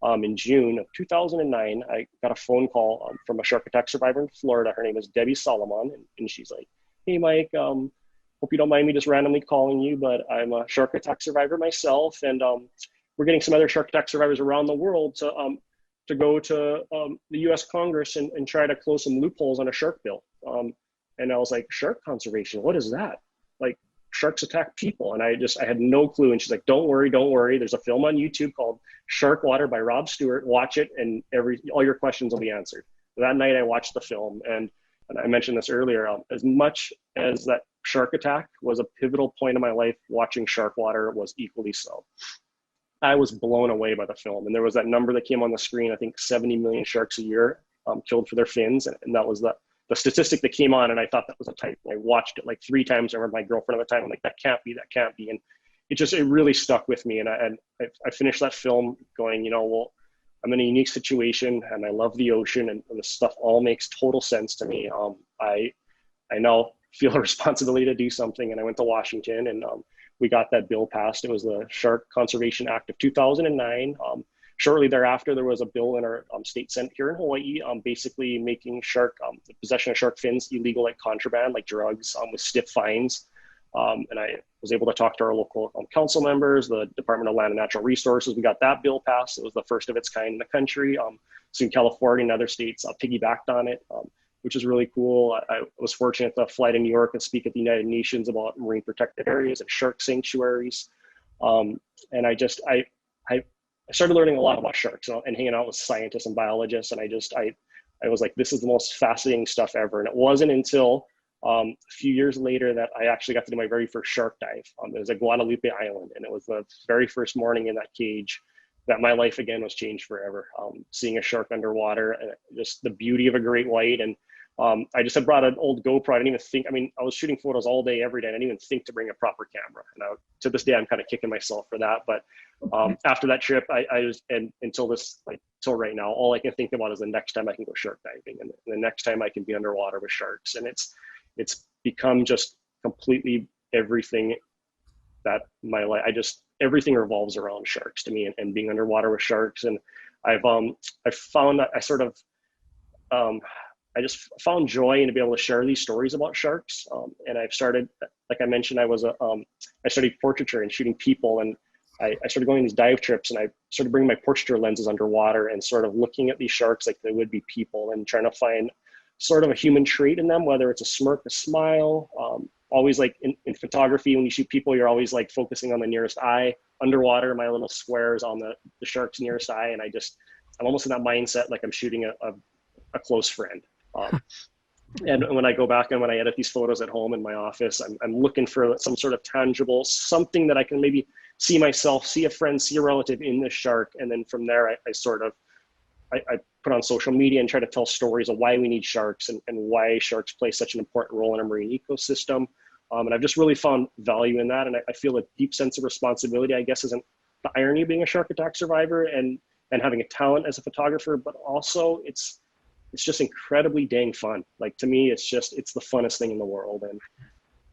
in June of 2009, I got a phone call from a shark attack survivor in Florida. Her name is Debbie Solomon, and she's like, "Hey, Mike, hope you don't mind me just randomly calling you, but I'm a shark attack survivor myself, and we're getting some other shark attack survivors around the world to go to the U.S. Congress and try to close some loopholes on a shark bill." And I was like, "Shark conservation? What is that? Like, sharks attack people?" And I had no clue. And she's like, don't worry. There's a film on YouTube called Sharkwater by Rob Stewart. Watch it, and all your questions will be answered. That night I watched the film, and I mentioned this earlier, as much as that shark attack was a pivotal point in my life, watching Sharkwater was equally so. I was blown away by the film. And there was that number that came on the screen, I think 70 million sharks a year killed for their fins. And that was the statistic that came on, and I thought that was a typo. I watched it like 3 times. I remember my girlfriend at the time, I'm like, that can't be. And it really stuck with me. And I finished that film going, well, I'm in a unique situation, and I love the ocean, and this stuff all makes total sense to me. I now feel a responsibility to do something, and I went to Washington, and we got that bill passed. It was the Shark Conservation Act of 2009. Shortly thereafter, there was a bill in our state senate here in Hawaii, basically making the possession of shark fins illegal like contraband, like drugs, with stiff fines. And I was able to talk to our local council members, the Department of Land and Natural Resources. We got that bill passed. It was the first of its kind in the country. Soon California and other states piggybacked on it, which is really cool. I was fortunate to fly to New York and speak at the United Nations about marine protected areas and shark sanctuaries. And I started learning a lot about sharks and hanging out with scientists and biologists. And I was like, this is the most fascinating stuff ever. And it wasn't until a few years later that I actually got to do my very first shark dive. It was at Guadalupe Island. And it was the very first morning in that cage that my life again was changed forever. Seeing a shark underwater, and just the beauty of a great white. And I just had brought an old GoPro. I didn't even think, I was shooting photos all day, every day. And I didn't even think to bring a proper camera. And to this day, I'm kind of kicking myself for that. But after that trip, till right now, all I can think about is the next time I can go shark diving, and the next time I can be underwater with sharks. And it's become just completely everything that my life, everything revolves around sharks to me, and being underwater with sharks. And I've found that I just found joy in to be able to share these stories about sharks. And I've started, like I mentioned, I studied portraiture and shooting people, and I started going on these dive trips, and I started bringing my portraiture lenses underwater and sort of looking at these sharks like they would be people, and trying to find sort of a human trait in them, whether it's a smirk, a smile. Always like in photography, when you shoot people, you're always like focusing on the nearest eye. Underwater, my little squares on the shark's nearest eye. And I'm almost in that mindset like I'm shooting a close friend. And when I go back and when I edit these photos at home in my office, I'm looking for some sort of tangible, something that I can maybe see myself, see a friend, see a relative in the shark. And then from there, I put on social media and try to tell stories of why we need sharks, and why sharks play such an important role in our marine ecosystem. And I've just really found value in that. And I feel a deep sense of responsibility, I guess, isn't the irony of being a shark attack survivor and having a talent as a photographer, but also it's just incredibly dang fun. Like, to me, it's the funnest thing in the world. And